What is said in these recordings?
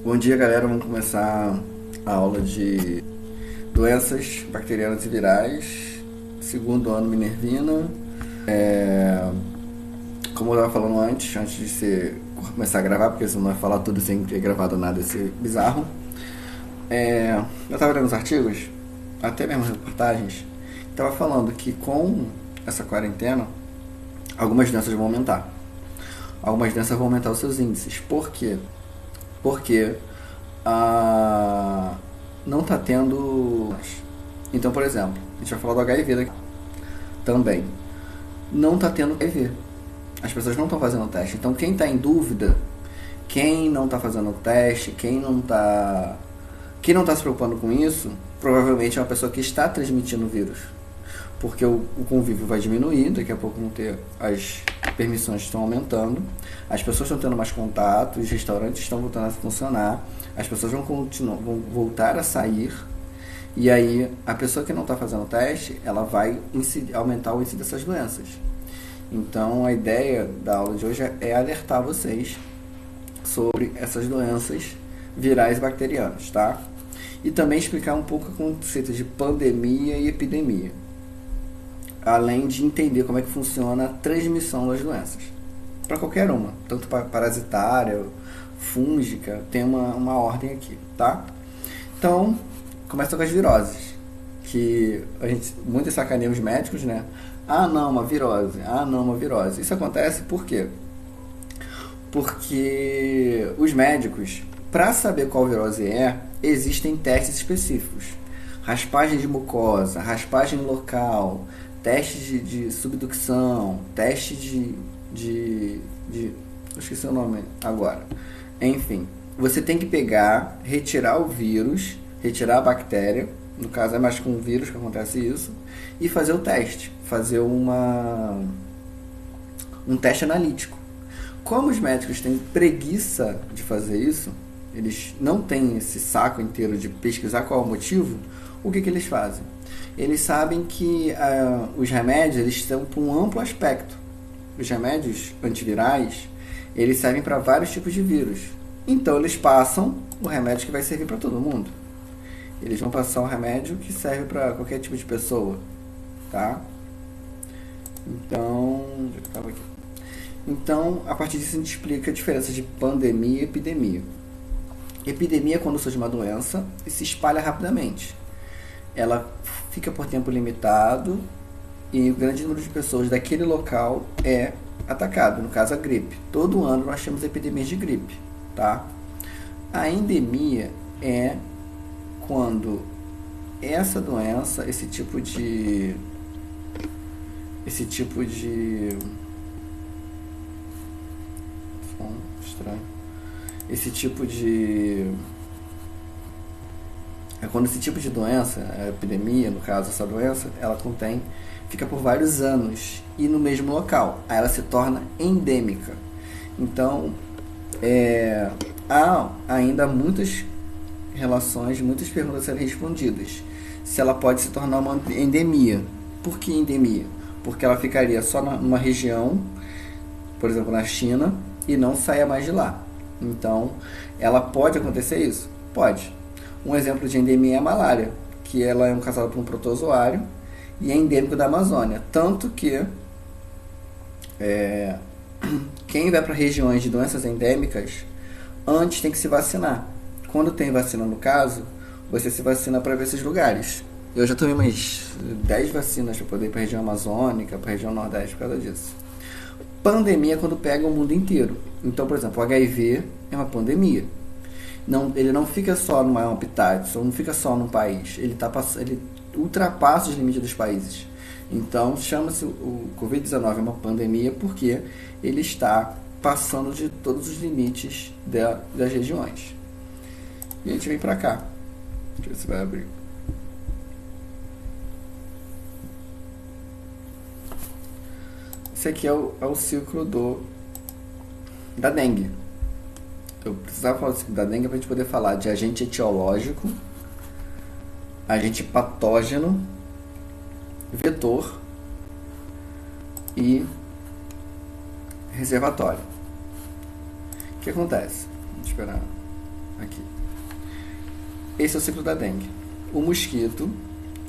Bom dia, galera. Vamos começar a aula de doenças bacterianas e virais, segundo ano Minervina. Como eu estava falando antes começar a gravar, porque senão não vai falar tudo sem ter gravado nada, ia ser bizarro. Eu estava lendo os artigos, até mesmo reportagens, estava falando que com essa quarentena, algumas doenças vão aumentar. Algumas doenças vão aumentar os seus índices. Por quê? Porque não está tendo. Então, por exemplo, a gente vai falar do HIV daqui também. Não está tendo HIV. As pessoas não estão fazendo teste. Então, quem está em dúvida, quem não está fazendo teste, quem não está se preocupando com isso, provavelmente é uma pessoa que está transmitindo o vírus. Porque o convívio vai diminuir, daqui a pouco vão ter as permissões estão aumentando, as pessoas estão tendo mais contato, os restaurantes estão voltando a funcionar, as pessoas vão voltar a sair, e aí a pessoa que não está fazendo teste, ela vai aumentar o índice dessas doenças. Então a ideia da aula de hoje é alertar vocês sobre essas doenças virais e bacterianas, tá? E também explicar um pouco o conceito de pandemia e epidemia, além de entender como é que funciona a transmissão das doenças. Para qualquer uma, tanto parasitária, fúngica, tem uma ordem aqui, tá? Então, começa com as viroses, que a gente muito sacaneia os médicos, né? Ah, não, uma virose. Ah, não, uma virose. Isso acontece por quê? Porque os médicos, para saber qual virose é, existem testes específicos. Raspagem de mucosa, raspagem local, teste de subducção, teste de eu esqueci o nome agora. Enfim, você tem que pegar, retirar o vírus, retirar a bactéria, no caso é mais com o vírus que acontece isso, e fazer o teste, fazer um teste analítico. Como os médicos têm preguiça de fazer isso, eles não têm esse saco inteiro de pesquisar qual é o motivo, o que eles fazem? Eles sabem que os remédios eles estão para um amplo aspecto. Os remédios antivirais, eles servem para vários tipos de vírus. Então, eles passam o remédio que vai servir para todo mundo. Eles vão passar o remédio que serve para qualquer tipo de pessoa, tá? Então, a partir disso, a gente explica a diferença de pandemia e epidemia. Epidemia é quando surge uma doença e se espalha rapidamente. Ela fica por tempo limitado e o grande número de pessoas daquele local é atacado, no caso a gripe. Todo ano nós temos epidemias de gripe, tá? A endemia é quando essa doença, esse tipo de é quando esse tipo de doença, a epidemia, no caso essa doença, ela fica por vários anos e no mesmo local. Aí ela se torna endêmica. Então, há ainda muitas relações, muitas perguntas a serem respondidas. Se ela pode se tornar uma endemia. Por que endemia? Porque ela ficaria só numa região, por exemplo, na China, e não saia mais de lá. Então, ela pode acontecer isso? Pode. Um exemplo de endemia é a malária, que ela é causada por um protozoário e é endêmico da Amazônia. Tanto que quem vai para regiões de doenças endêmicas, antes tem que se vacinar. Quando tem vacina, no caso, você se vacina para ver esses lugares. Eu já tomei umas 10 vacinas para poder ir para a região amazônica, para a região nordeste por causa disso. Pandemia é quando pega o mundo inteiro. Então, por exemplo, o HIV é uma pandemia. Ele não fica só numa habitat, não fica só num país. Ele ultrapassa os limites dos países. Então, chama-se o Covid-19 uma pandemia porque ele está passando de todos os limites das regiões. E a gente vem para cá. Deixa eu ver se vai abrir. Esse aqui é o ciclo da dengue. Eu precisava falar da dengue para a gente poder falar de agente etiológico, agente patógeno, vetor e reservatório. O que acontece? Vamos esperar. aqui. Esse é o ciclo da dengue. O mosquito,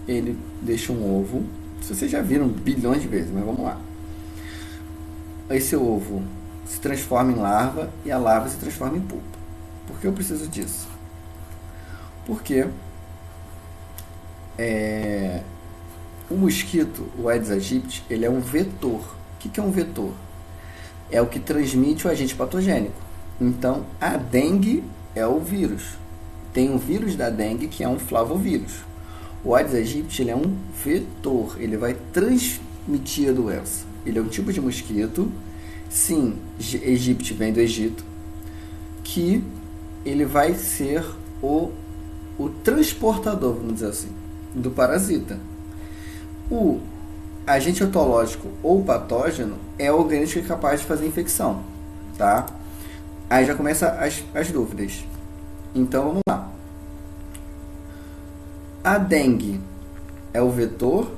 ele deixa um ovo. Vocês já viram bilhões de vezes, mas vamos lá. Esse ovo se transforma em larva e a larva se transforma em pupa. Por que eu preciso disso? Porque o mosquito, o Aedes aegypti, ele é um vetor. O que é um vetor? É o que transmite o agente patogênico. Então, a dengue é o vírus. Tem um vírus da dengue que é um flavovírus. O Aedes aegypti, ele é um vetor. Ele vai transmitir a doença. Ele é um tipo de mosquito, sim, aegypti vem do Egito, que ele vai ser o transportador, vamos dizer assim, do parasita. O agente etológico ou patógeno é o organismo que é capaz de fazer infecção, tá? Aí já começa as dúvidas. Então vamos lá. A dengue é o vetor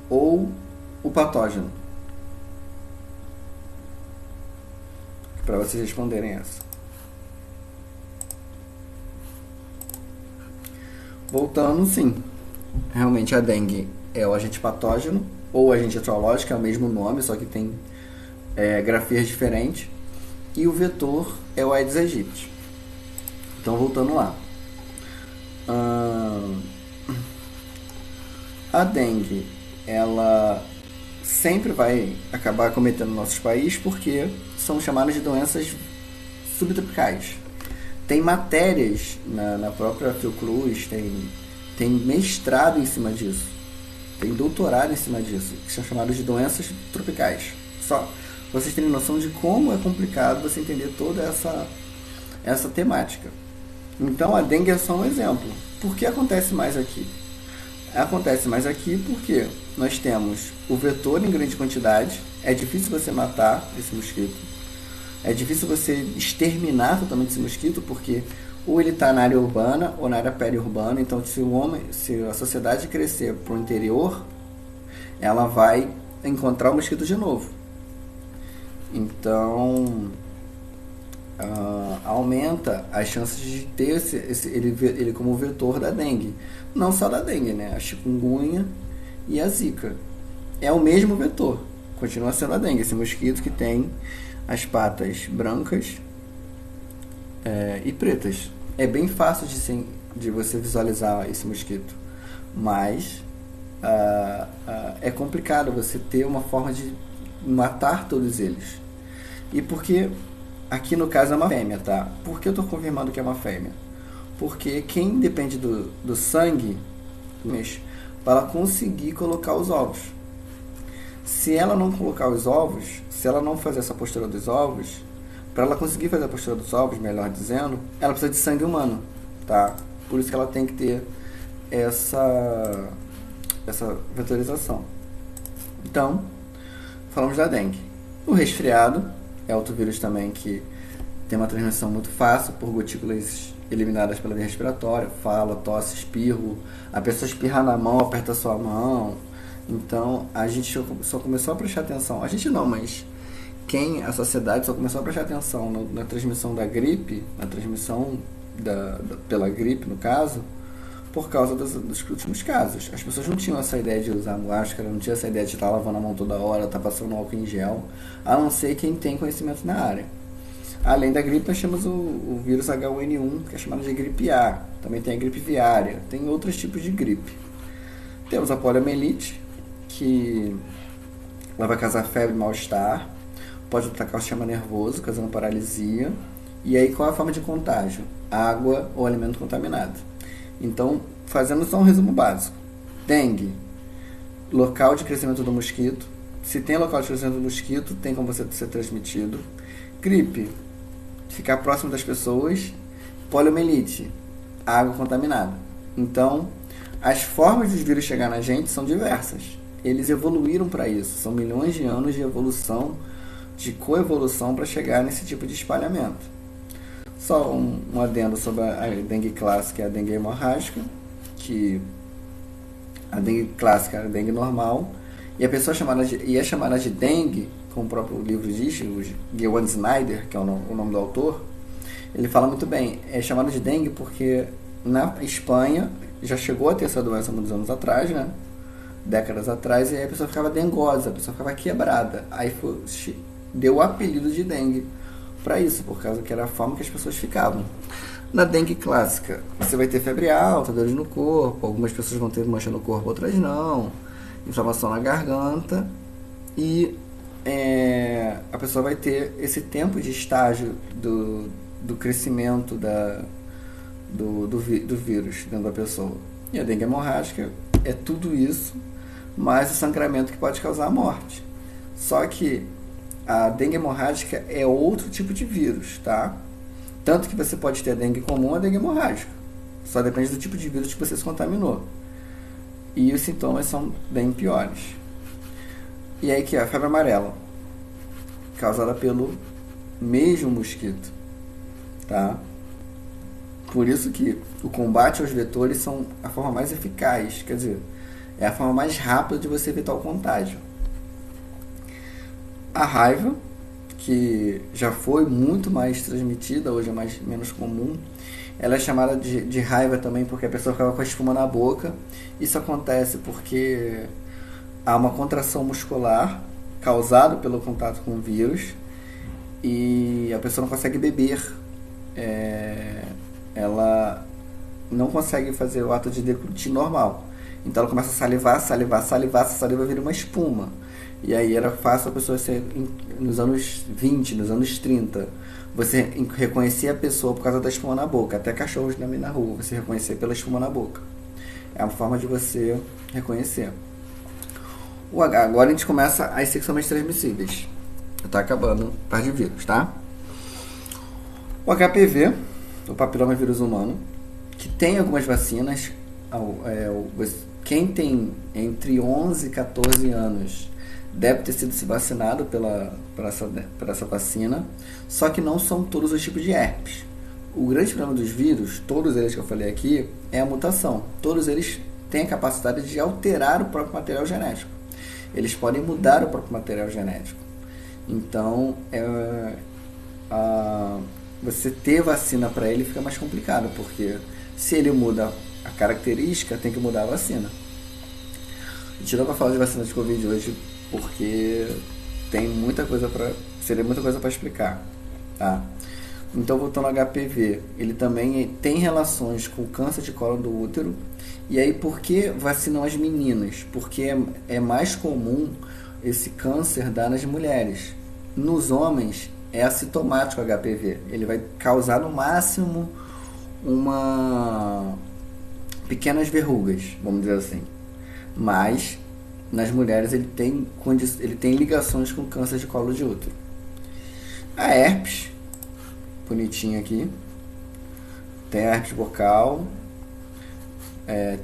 ou o patógeno? Para vocês responderem essa. Voltando, sim. Realmente a dengue é o agente patógeno ou agente etiológico, é o mesmo nome, só que tem grafias diferentes. E o vetor é o Aedes aegypti. Então, voltando lá. A dengue, ela sempre vai acabar acometendo nossos países porque são chamadas de doenças subtropicais. Tem matérias na própria Fiocruz, tem mestrado em cima disso, tem doutorado em cima disso, que são chamadas de doenças tropicais. Só vocês terem noção de como é complicado você entender toda essa temática. Então a dengue é só um exemplo. Por que acontece mais aqui? Acontece mais aqui porque nós temos o vetor em grande quantidade, é difícil você matar esse mosquito, é difícil você exterminar totalmente esse mosquito, porque ou ele está na área urbana ou na área periurbana. Então se a sociedade crescer para o interior, ela vai encontrar o mosquito de novo. Então aumenta as chances de ter ele como vetor da dengue. Não só da dengue, né? A chikungunya e a zika. É o mesmo vetor. Continua sendo a dengue. Esse mosquito que tem as patas brancas e pretas. É bem fácil de você visualizar esse mosquito. Mas é complicado você ter uma forma de matar todos eles. E porque aqui no caso é uma fêmea, tá? Por que eu estou confirmando que é uma fêmea? Porque quem depende do sangue, para ela conseguir colocar os ovos. Se ela não colocar os ovos, se ela não fazer essa postura dos ovos, para ela conseguir fazer a postura dos ovos, melhor dizendo, ela precisa de sangue humano, tá? Por isso que ela tem que ter essa vetorização. Então, falamos da dengue. O resfriado é outro vírus também que tem uma transmissão muito fácil por gotículas eliminadas pela via respiratória, fala, tosse, espirro, a pessoa espirra na mão, aperta a sua mão. Então a gente só começou a prestar atenção, a gente não, mas a sociedade só começou a prestar atenção na transmissão da gripe, na transmissão pela gripe no caso, por causa dos últimos casos. As pessoas não tinham essa ideia de usar máscara, não tinham essa ideia de estar lavando a mão toda hora, estar passando álcool em gel, a não ser quem tem conhecimento na área. Além da gripe, nós temos o vírus H1N1, que é chamado de gripe A. Também tem a gripe viária. Tem outros tipos de gripe. Temos a poliomielite, que ela vai causar febre e mal-estar. Pode atacar o sistema nervoso, causando paralisia. E aí, qual é a forma de contágio? Água ou alimento contaminado. Então, fazendo só um resumo básico. Dengue, local de crescimento do mosquito. Se tem local de crescimento do mosquito, tem como você ser transmitido. Gripe, ficar próximo das pessoas. Poliomielite, água contaminada. Então, as formas dos vírus chegar na gente são diversas. Eles evoluíram para isso. São milhões de anos de evolução, de coevolução para chegar nesse tipo de espalhamento. Só um adendo sobre a dengue clássica e a dengue hemorrágica, que a dengue clássica é a dengue normal, e a pessoa é chamada de dengue, como o próprio livro diz, o Gewan Snyder, que é o nome do autor, Ele fala muito bem, é chamado de dengue porque na Espanha já chegou a ter essa doença muitos anos atrás, né? Décadas atrás, e aí a pessoa ficava dengosa, a pessoa ficava quebrada. Aí deu o apelido de dengue para isso, por causa que era a forma que as pessoas ficavam. Na dengue clássica, você vai ter febre alta, dores no corpo, algumas pessoas vão ter mancha no corpo, outras não, inflamação na garganta, e a pessoa vai ter esse tempo de estágio do crescimento do vírus dentro da pessoa. E a dengue hemorrágica é tudo isso, mais o sangramento que pode causar a morte. Só que a dengue hemorrágica é outro tipo de vírus, tá? Tanto que você pode ter a dengue comum ou a dengue hemorrágica. Só depende do tipo de vírus que você se contaminou. E os sintomas são bem piores. E aí que é a febre amarela, causada pelo mesmo mosquito, tá? Por isso que o combate aos vetores são a forma mais eficaz, quer dizer, é a forma mais rápida de você evitar o contágio. A raiva, que já foi muito mais transmitida, hoje é menos comum, ela é chamada de raiva também porque a pessoa ficava com a espuma na boca. Isso acontece porque há uma contração muscular causada pelo contato com o vírus e a pessoa não consegue beber. Ela não consegue fazer o ato de deglutir normal. Então ela começa a salivar, essa saliva vira uma espuma. E aí era fácil a pessoa ser, nos anos 20, nos anos 30, você reconhecia a pessoa por causa da espuma na boca. Até cachorros na rua, você reconhecer pela espuma na boca. É uma forma de você reconhecer. O H, agora a gente começa as sexualmente transmissíveis. Está acabando a parte de vírus, tá? O HPV, o papiloma vírus humano, que tem algumas vacinas. Quem tem entre 11 e 14 anos deve ter sido se vacinado por essa vacina, só que não são todos os tipos de herpes. O grande problema dos vírus, todos eles que eu falei aqui, é a mutação. Todos eles têm a capacidade de alterar o próprio material genético. Eles podem mudar o próprio material genético. Então, você ter vacina para ele fica mais complicado, porque se ele muda a característica, tem que mudar a vacina. A gente não vai falar de vacina de Covid hoje, porque seria muita coisa para explicar, tá? Então, voltando ao HPV, ele também tem relações com o câncer de colo do útero. E aí, por que vacinam as meninas? Porque é mais comum esse câncer dar nas mulheres. Nos homens, é assintomático o HPV. Ele vai causar, no máximo, pequenas verrugas, vamos dizer assim. Mas, nas mulheres, ele tem ligações com câncer de colo de útero. A herpes, bonitinha aqui, tem a herpes bucal,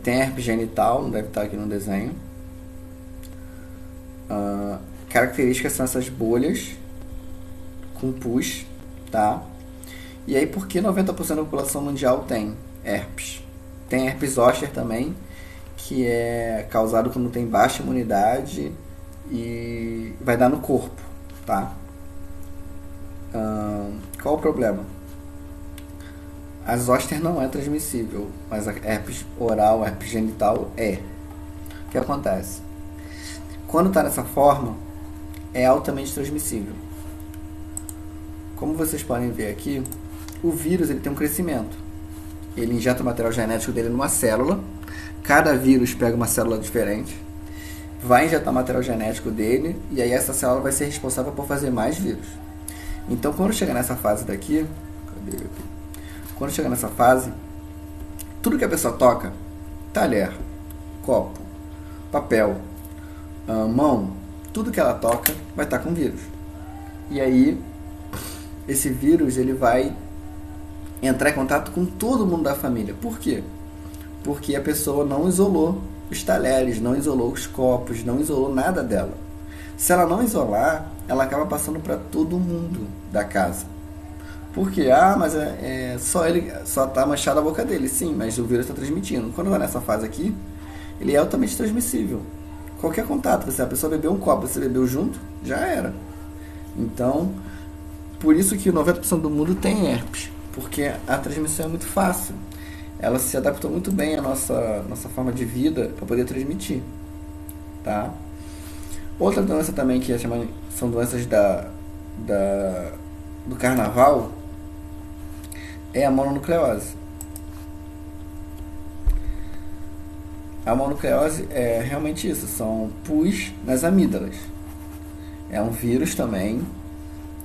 tem a herpes genital, não deve estar aqui no desenho. Características são essas bolhas com pus, tá? E aí, por que 90% da população mundial tem herpes? Tem herpes zoster também, que é causado quando tem baixa imunidade e vai dar no corpo, tá? Qual o problema? A zoster não é transmissível, mas a herpes oral, a herpes genital é. O que acontece? Quando está dessa forma, é altamente transmissível. Como vocês podem ver aqui, o vírus ele tem um crescimento. Ele injeta o material genético dele numa célula. Cada vírus pega uma célula diferente, vai injetar o material genético dele, e aí essa célula vai ser responsável por fazer mais vírus. Então, quando chega nessa fase daqui, quando chega nessa fase, tudo que a pessoa toca, talher, copo, papel, mão, tudo que ela toca vai estar com vírus. E aí, esse vírus ele vai entrar em contato com todo mundo da família. Por quê? Porque a pessoa não isolou os talheres, não isolou os copos, não isolou nada dela. Se ela não isolar, ela acaba passando para todo mundo da casa. Por quê? Mas só está manchada a boca dele. Sim, mas o vírus está transmitindo. Quando vai nessa fase aqui, ele é altamente transmissível. Qualquer contato, a pessoa bebeu um copo, você bebeu junto, já era. Então, por isso que 90% do mundo tem herpes. porque a transmissão é muito fácil. Ela se adaptou muito bem à nossa forma de vida para poder transmitir, tá? Outra doença também que são doenças do carnaval é a mononucleose. A mononucleose é realmente isso, são pus nas amígdalas. É um vírus também,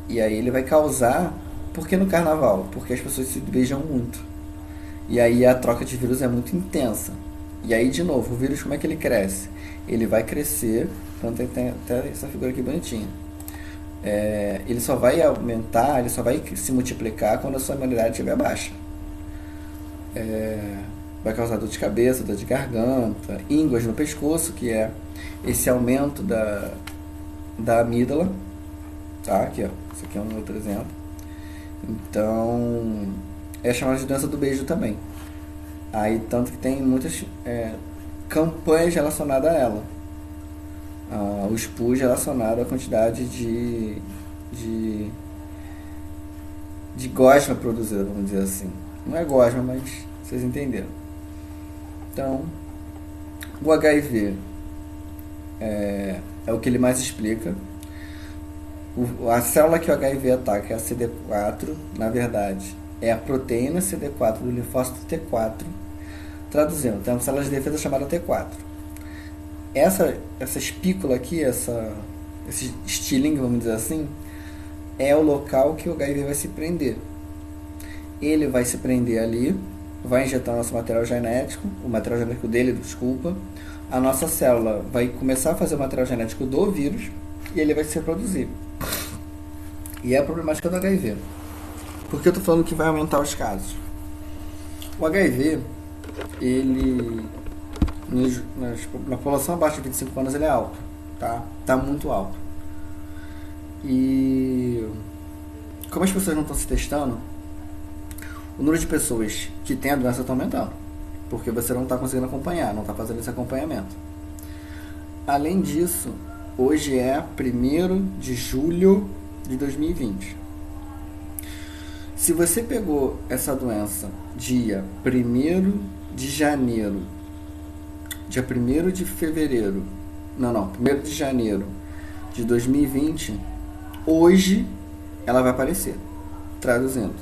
e aí ele vai causar... Por que no carnaval? Porque as pessoas se beijam muito. E aí a troca de vírus é muito intensa. E aí, de novo, o vírus, como é que ele cresce? Ele vai crescer, então tem até essa figura aqui bonitinha. Ele só vai aumentar, ele só vai se multiplicar quando a sua imunidade estiver baixa. Vai causar dor de cabeça, dor de garganta, ínguas no pescoço, que é esse aumento da amígdala. Tá? Aqui, ó. Esse aqui é um outro exemplo. Então, é chamada de doença do beijo também. Aí, tanto que tem muitas campanhas relacionadas a ela. O SPUS relacionado à quantidade de gosma produzida, vamos dizer assim. Não é gosma, mas vocês entenderam. Então, o HIV é o que ele mais explica. A célula que o HIV ataca é a CD4, na verdade, é a proteína CD4 do linfócito T4. Traduzindo, tem uma célula de defesa chamada T4. Essa espícula aqui, esse estilingue, vamos dizer assim, é o local que o HIV vai se prender. Ele vai se prender ali, vai injetar nosso material genético, o material genético dele, desculpa. A nossa célula vai começar a fazer o material genético do vírus e ele vai se reproduzir. E é a problemática do HIV. Por que eu estou falando que vai aumentar os casos? O HIV, ele, na população abaixo de 25 anos, ele é alto, tá? Tá muito alto. E como as pessoas não estão se testando, o número de pessoas que têm a doença está aumentando, porque você não está conseguindo acompanhar, não está fazendo esse acompanhamento. Além disso, hoje é 1º de julho de 2020. Se você pegou essa doença dia 1º de janeiro, dia 1º de fevereiro, 1º de janeiro de 2020, hoje ela vai aparecer. Traduzindo,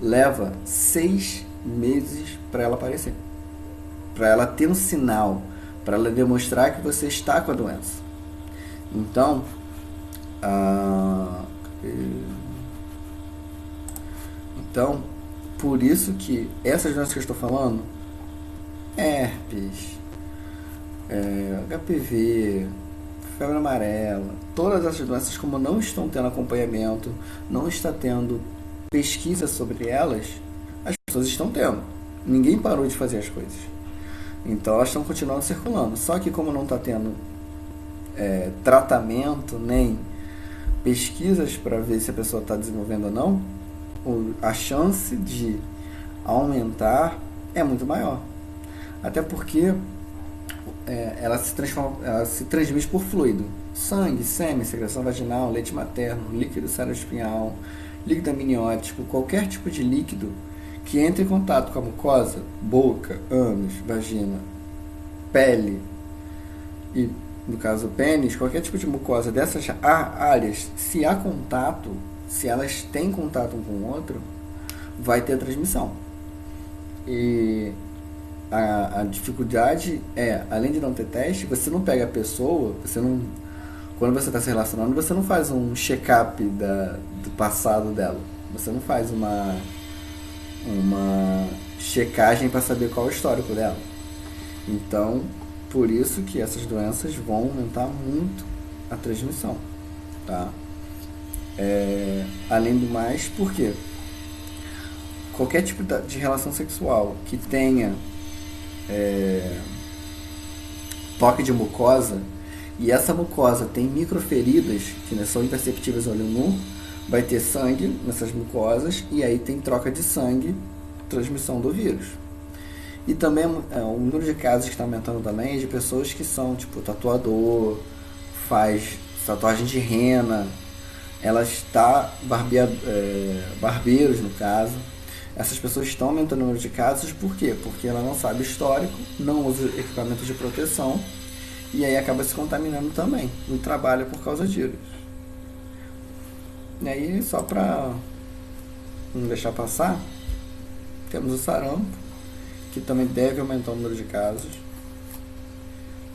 leva 6 meses para ela aparecer, para ela ter um sinal, para ela demonstrar que você está com a doença. Então, por isso que essas doenças que eu estou falando, herpes, HPV, febre amarela, todas essas doenças, como não estão tendo acompanhamento, não está tendo pesquisa sobre elas, as pessoas estão tendo. Ninguém parou de fazer as coisas. Então elas estão continuando circulando. Só que como não está tendo tratamento, nem pesquisas para ver se a pessoa está desenvolvendo ou não, a chance de aumentar é muito maior. Até porque ela se transmite por fluido. Sangue, sêmen, secreção vaginal, leite materno, líquido cerebroespinhal, líquido amniótico, qualquer tipo de líquido que entre em contato com a mucosa, boca, ânus, vagina, pele e, no caso, pênis, qualquer tipo de mucosa dessas áreas, se há contato, se elas têm contato um com o outro, vai ter transmissão. E a dificuldade além de não ter teste, você não pega a pessoa, quando você está se relacionando, você não faz um check-up do passado dela. Você não faz uma checagem para saber qual é o histórico dela. Então, por isso que essas doenças vão aumentar muito a transmissão, tá? Além do mais, por quê? Qualquer tipo de relação sexual que tenha toque de mucosa, e essa mucosa tem microferidas que são imperceptíveis ao olho nu, vai ter sangue nessas mucosas, e aí tem troca de sangue, transmissão do vírus. E também o número de casos que está aumentando também é de pessoas que são tipo tatuador, faz tatuagem de rena, ela está barbeiros no caso, Essas pessoas estão aumentando o número de casos, por quê? Porque ela não sabe o histórico, não usa equipamento de proteção e aí acaba se contaminando também no trabalho por causa disso. E aí, só para não deixar passar, temos o sarampo, que também deve aumentar o número de casos.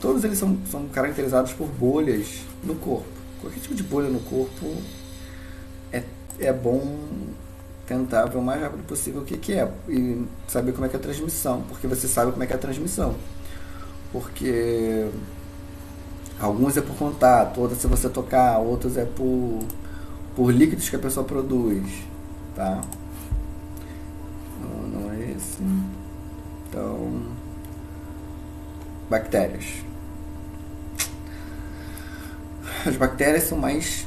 Todos eles são caracterizados por bolhas no corpo. Qualquer tipo de bolha no corpo é bom tentar ver o mais rápido possível o que é e saber como é que é a transmissão, porque você sabe como é que é a transmissão. Porque alguns é por contato, outros é se você tocar, outros é por líquidos que a pessoa produz, tá? Não é esse. Então, bactérias. As bactérias são mais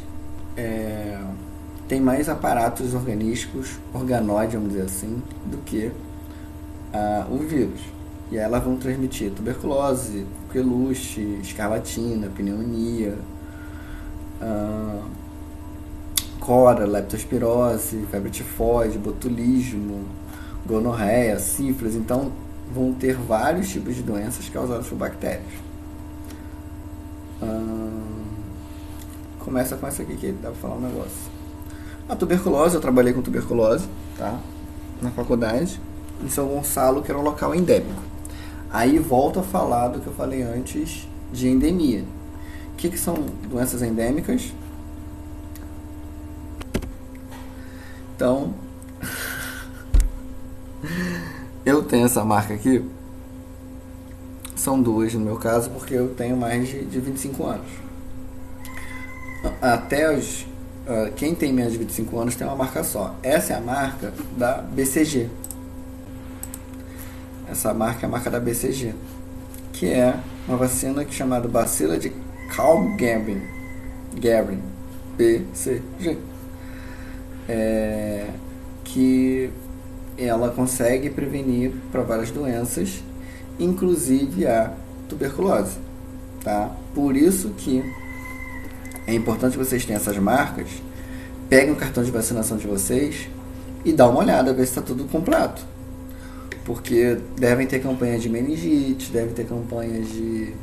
tem mais aparatos organísticos, organóide, vamos dizer assim, do que o vírus. E aí elas vão transmitir tuberculose, coqueluche, escarlatina, pneumonia, cólera, leptospirose, febre tifoide, botulismo, gonorreia, sífilis. Então vão ter vários tipos de doenças causadas por bactérias. Começa com essa aqui que dá pra falar um negócio. A tuberculose, eu trabalhei com tuberculose, tá? Na faculdade, em São Gonçalo, que era um local endêmico. Aí volto a falar do que eu falei antes de endemia. O que são doenças endêmicas? Então, eu tenho essa marca aqui. São duas no meu caso, porque eu tenho mais de 25 anos. Até quem tem menos de 25 anos tem uma marca só. Essa é a marca da BCG. Essa marca é a marca da BCG, que é uma vacina chamada bacila de Calm-Guerin, BCG, que ela consegue prevenir para várias doenças, inclusive a tuberculose, tá? Por isso que é importante que vocês tenham essas marcas, peguem o cartão de vacinação de vocês e dá uma olhada, ver se está tudo completo. Porque devem ter campanhas de meningite, devem ter campanhas de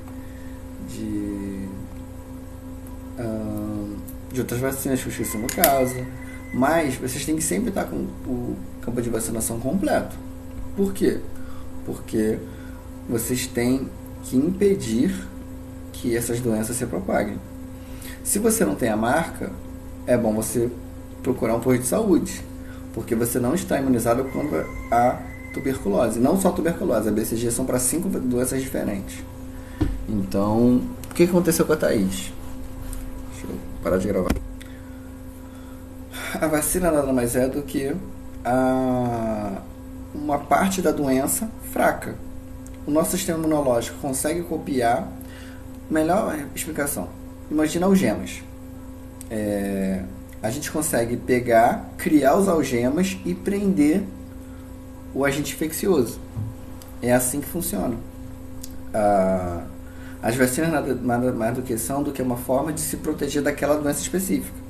outras vacinas que eu esqueci no caso. Mas vocês têm que sempre estar com o campo de vacinação completo. Por quê? Porque vocês têm que impedir que essas doenças se propaguem. Se você não tem a marca, é bom você procurar um posto de saúde, porque você não está imunizado contra a tuberculose. Não só a tuberculose, a BCG são para 5 doenças diferentes. Então, o que aconteceu com a Thaís? Deixa eu parar de gravar. A vacina nada mais é do que uma parte da doença fraca. O nosso sistema imunológico consegue copiar. Melhor explicação. Imagina algemas. A gente consegue pegar, criar os algemas e prender o agente infeccioso. É assim que funciona. As vacinas nada mais do que uma forma de se proteger daquela doença específica.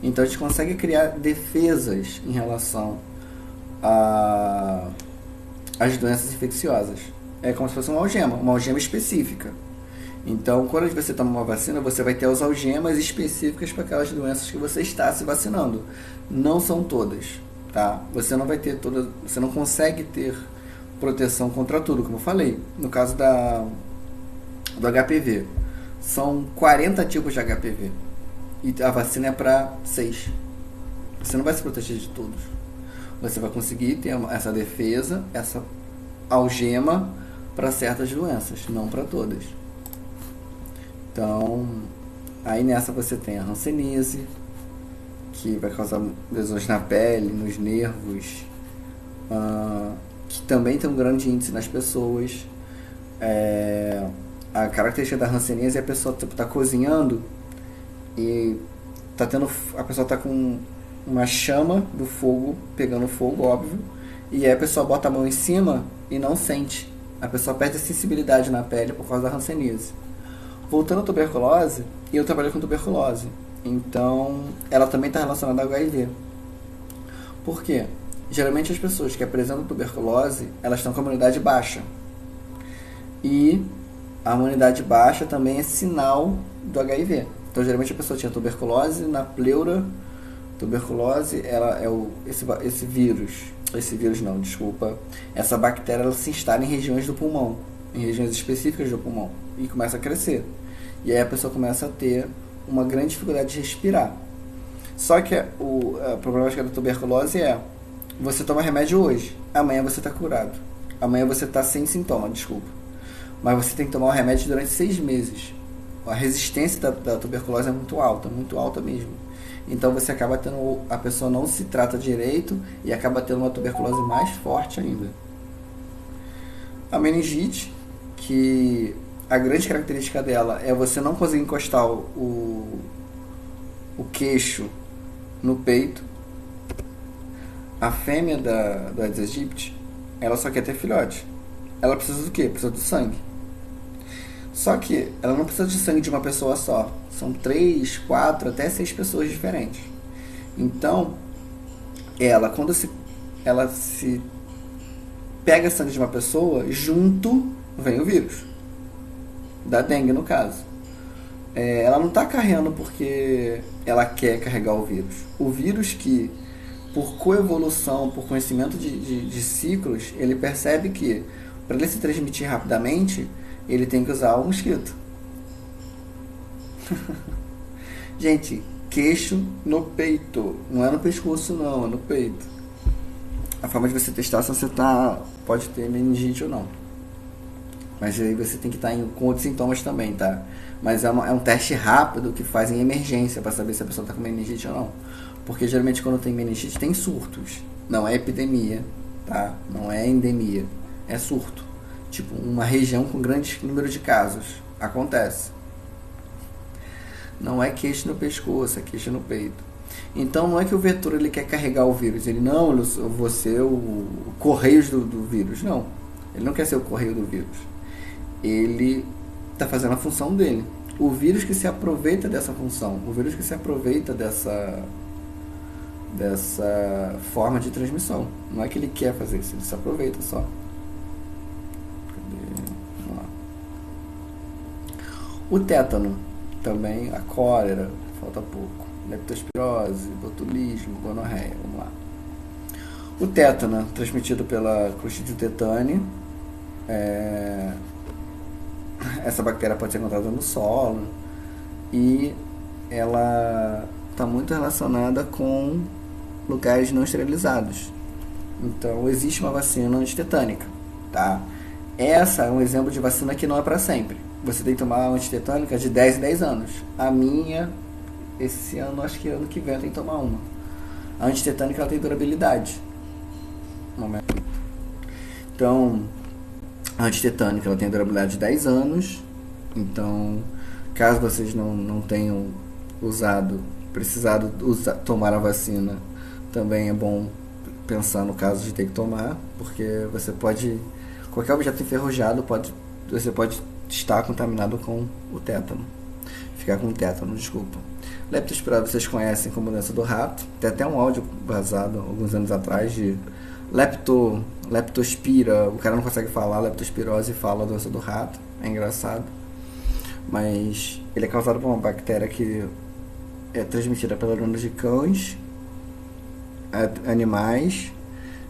Então a gente consegue criar defesas em relação às doenças infecciosas. É como se fosse uma algema específica. Então, quando você toma uma vacina, você vai ter as algemas específicas para aquelas doenças que você está se vacinando. Não são todas, tá? Você não vai ter todas, você não consegue ter proteção contra tudo, como eu falei. No caso do HPV, são 40 tipos de HPV e a vacina é para 6. Você não vai se proteger de todos. Você vai conseguir ter essa defesa, essa algema para certas doenças, não para todas. Então, aí nessa você tem a hanseníase, que vai causar lesões na pele, nos nervos, que também tem um grande índice nas pessoas. A característica da hanseníase é a pessoa tá cozinhando e a pessoa está com uma chama do fogo, pegando fogo, óbvio, e aí a pessoa bota a mão em cima e não sente. A pessoa perde a sensibilidade na pele por causa da hanseníase. Voltando à tuberculose, eu trabalhei com tuberculose, então ela também está relacionada ao HIV. Por quê? Geralmente as pessoas que apresentam tuberculose, elas estão com a imunidade baixa. E a imunidade baixa também é sinal do HIV. Então, geralmente a pessoa tinha tuberculose na pleura. Tuberculose, ela é esse vírus não, desculpa. Essa bactéria, ela se instala em regiões do pulmão, em regiões específicas do pulmão, e começa a crescer. E aí a pessoa começa a ter uma grande dificuldade de respirar. Só que a problemática da tuberculose é: você toma remédio hoje, amanhã você está curado, amanhã você está sem sintoma, desculpa. Mas você tem que tomar o remédio durante 6 meses. A resistência da tuberculose é muito alta mesmo. Então você acaba tendo, a pessoa não se trata direito e acaba tendo uma tuberculose mais forte ainda. A meningite, que a grande característica dela é você não conseguir encostar o queixo no peito. A fêmea do Aedes aegypti, ela só quer ter filhote. Ela precisa do quê? Precisa do sangue. Só que ela não precisa de sangue de uma pessoa só. São 3, 4, até 6 pessoas diferentes. Então, quando ela se pega sangue de uma pessoa, junto vem o vírus. Da dengue, no caso. Ela não está carregando porque ela quer carregar o vírus. O vírus que, por coevolução, por conhecimento de ciclos, ele percebe que, para ele se transmitir rapidamente, ele tem que usar o mosquito. Gente, queixo no peito. Não é no pescoço, não, é no peito. A forma de você testar se você pode ter meningite ou não. Mas aí você tem que estar com outros sintomas também, tá? Mas é um teste rápido que faz em emergência para saber se a pessoa está com meningite ou não. Porque geralmente quando tem meningite tem surtos. Não é epidemia, tá? Não é endemia. É surto. Tipo, uma região com grande número de casos. Acontece. Não é queixo no pescoço, é queixo no peito. Então não é que o vetor ele quer carregar o vírus. Ele não, eu vou ser o correios do vírus. Não. Ele não quer ser o correio do vírus. Ele está fazendo a função dele. O vírus que se aproveita dessa função, o vírus que se aproveita dessa forma de transmissão. Não é que ele quer fazer isso, ele se aproveita só. Vamos lá. O tétano, também a cólera, falta pouco. Leptospirose, botulismo, gonorreia, vamos lá. O tétano, transmitido pela Clostridium tetani, essa bactéria pode ser encontrada no solo e ela está muito relacionada com lugares não esterilizados. Então existe uma vacina antitetânica, tá? Essa é um exemplo de vacina que não é para sempre. Você tem que tomar uma antitetânica de 10 em 10 anos. A minha, esse ano, acho que ano que vem eu tenho que tomar uma. A antitetânica ela tem durabilidade. Então, a antitetânica ela tem durabilidade de 10 anos. Então, caso vocês não tenham precisado tomar a vacina, também é bom pensar no caso de ter que tomar, porque você pode, qualquer objeto enferrujado você pode estar contaminado com o tétano, ficar com tétano, desculpa. Leptospirose vocês conhecem como doença do rato, tem até um áudio vazado alguns anos atrás de leptospira, o cara não consegue falar leptospirose e fala doença do rato, é engraçado, mas ele é causado por uma bactéria que é transmitida pela urina de cães, animais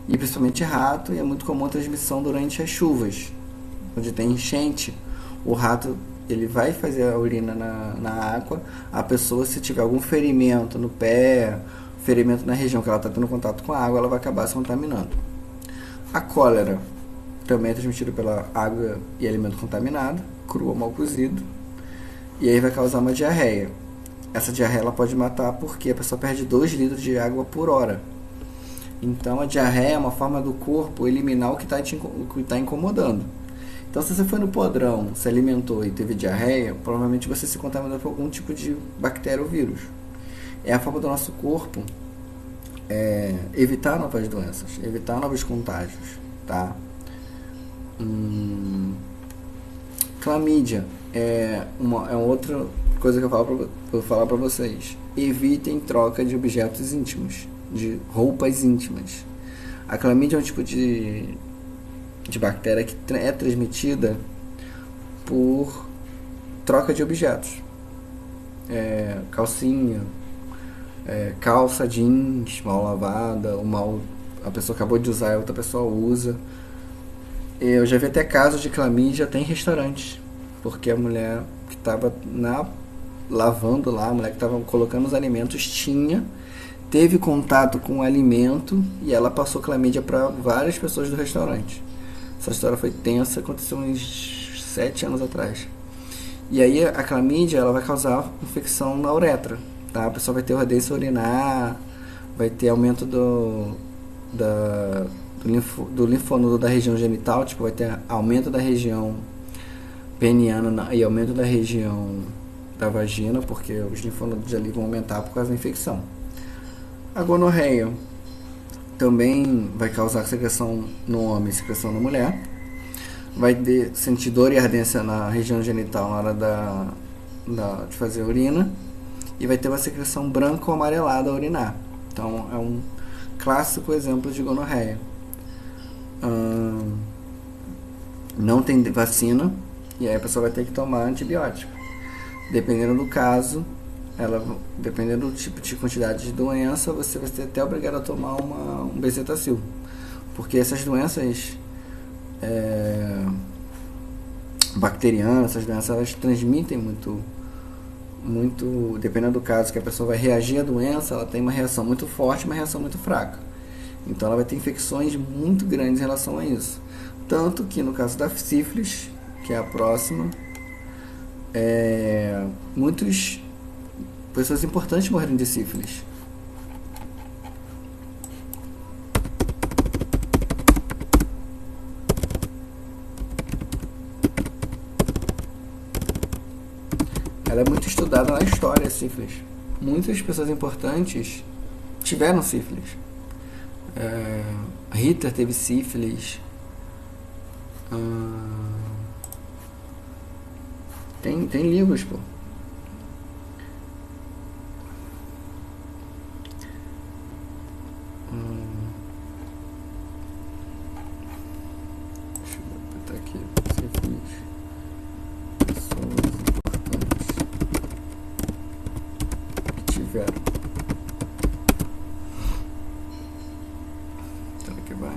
e principalmente rato, e é muito comum a transmissão durante as chuvas, onde tem enchente. O rato ele vai fazer a urina na água, a pessoa, se tiver algum ferimento no pé, ferimento na região que ela está tendo contato com a água, ela vai acabar se contaminando. A cólera também é transmitida pela água e alimento contaminado, cru ou mal cozido, e aí vai causar uma diarreia. Essa diarreia ela pode matar porque a pessoa perde 2 litros de água por hora. Então a diarreia é uma forma do corpo eliminar o que está incomodando. Então se você foi no podrão, se alimentou e teve diarreia, provavelmente você se contaminou por algum tipo de bactéria ou vírus. É a forma do nosso corpo evitar novas doenças, evitar novos contágios, tá? Clamídia é outra coisa que eu vou falar para vocês. Evitem troca de objetos íntimos, de roupas íntimas. A clamídia é um tipo de bactéria que é transmitida por troca de objetos. Calcinha, calça jeans mal lavada, a pessoa acabou de usar e a outra pessoa usa. Eu já vi até casos de clamídia até em restaurantes, porque a mulher que estava lavando lá, a mulher que estava colocando os alimentos teve contato com o alimento e ela passou clamídia para várias pessoas do restaurante. Essa história foi tensa, aconteceu uns 7 anos atrás. E aí a clamídia ela vai causar infecção na uretra, tá? A pessoa vai ter ardência urinar, vai ter aumento do linfonodo da região genital, tipo, vai ter aumento da região peniana e aumento da região da vagina, porque os linfonodos ali vão aumentar por causa da infecção. A gonorreia também vai causar secreção no homem e secreção na mulher. Vai sentir dor e ardência na região genital na hora de fazer a urina. E vai ter uma secreção branca ou amarelada ao urinar. Então é um clássico exemplo de gonorreia. Não tem vacina e aí a pessoa vai ter que tomar antibiótico. Dependendo do caso, dependendo do tipo de quantidade de doença, você vai ser até obrigado a tomar um bezetacil, porque essas doenças bacterianas, essas doenças, elas transmitem muito, dependendo do caso que a pessoa vai reagir à doença, ela tem uma reação muito forte e uma reação muito fraca. Então ela vai ter infecções muito grandes em relação a isso. Tanto que no caso da sífilis, que é a próxima, muitas pessoas importantes morreram de sífilis. Ela é muito estudada na história, a sífilis. Muitas pessoas importantes tiveram sífilis. Hitler teve sífilis. Tem livros, pô. Deixa eu botar aqui. Sífilis. Pessoas importantes que tiveram. Então aqui vai.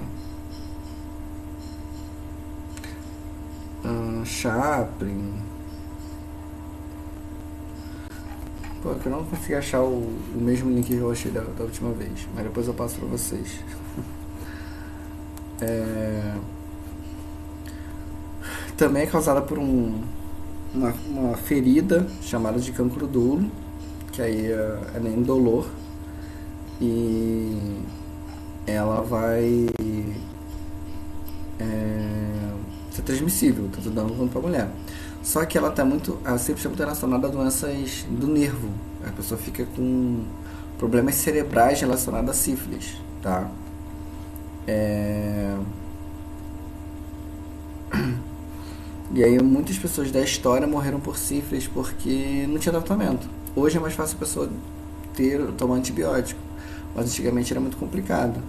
Chaplin. Pô, eu não consegui achar o mesmo link que eu achei da última vez, mas depois eu passo pra vocês. Também é causada por uma ferida chamada de cancro duro, que aí é indolor, e ela vai ser transmissível, tanto dano quanto para a mulher. Só que ela sempre está muito relacionada a doenças do nervo. A pessoa fica com problemas cerebrais relacionados a sífilis, tá? E aí muitas pessoas da história morreram por sífilis porque não tinha tratamento. Hoje é mais fácil a pessoa tomar antibiótico, mas antigamente era muito complicado.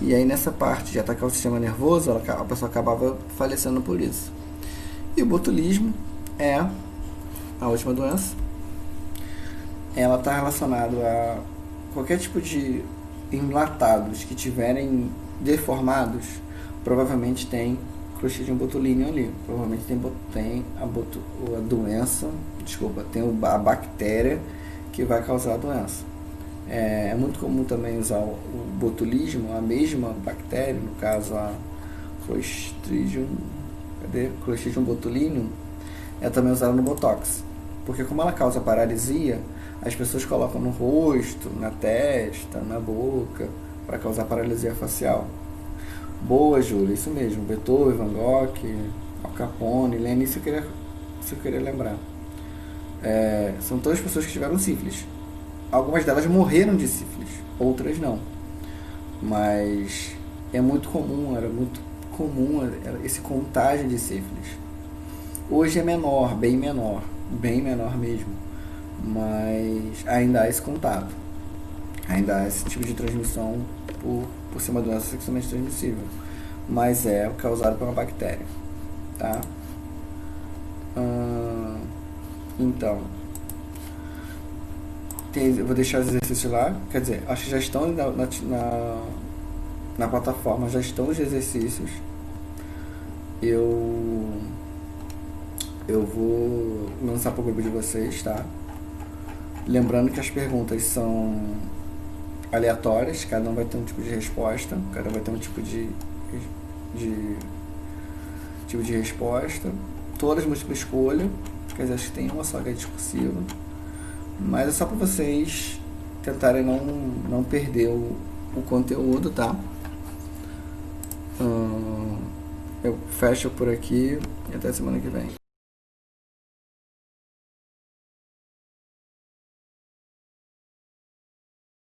E aí nessa parte de atacar o sistema nervoso, a pessoa acabava falecendo por isso. E o botulismo é a última doença. Ela está relacionada a qualquer tipo de enlatados que tiverem deformados, provavelmente tem Clostridium botulinum ali. Provavelmente tem a doença, tem a bactéria que vai causar a doença. É muito comum também usar o botulismo, a mesma bactéria, no caso a Clostridium botulinum, é também usada no Botox. Porque como ela causa paralisia, as pessoas colocam no rosto, na testa, na boca, para causar paralisia facial. Boa, Júlia, isso mesmo. Beethoven, Van Gogh, Al Capone, Lenin, isso eu queria lembrar. São todas pessoas que tiveram sífilis. Algumas delas morreram de sífilis, outras não. Mas era muito comum esse contágio de sífilis. Hoje é menor, bem menor mesmo. Mas ainda há esse contato. Ainda há esse tipo de transmissão por por ser uma doença sexualmente transmissível, mas é causado por uma bactéria, tá? Então, eu vou deixar os exercícios lá, quer dizer, acho que já estão na plataforma, já estão os exercícios. Eu vou lançar para o grupo de vocês, tá? Lembrando que as perguntas são aleatórias, cada um vai ter um tipo de resposta, cada um vai ter um tipo de resposta. Todas múltipla escolha, quer dizer, acho que tem uma só que é discursiva, mas é só para vocês tentarem não perder o conteúdo, tá? Eu fecho por aqui e até semana que vem.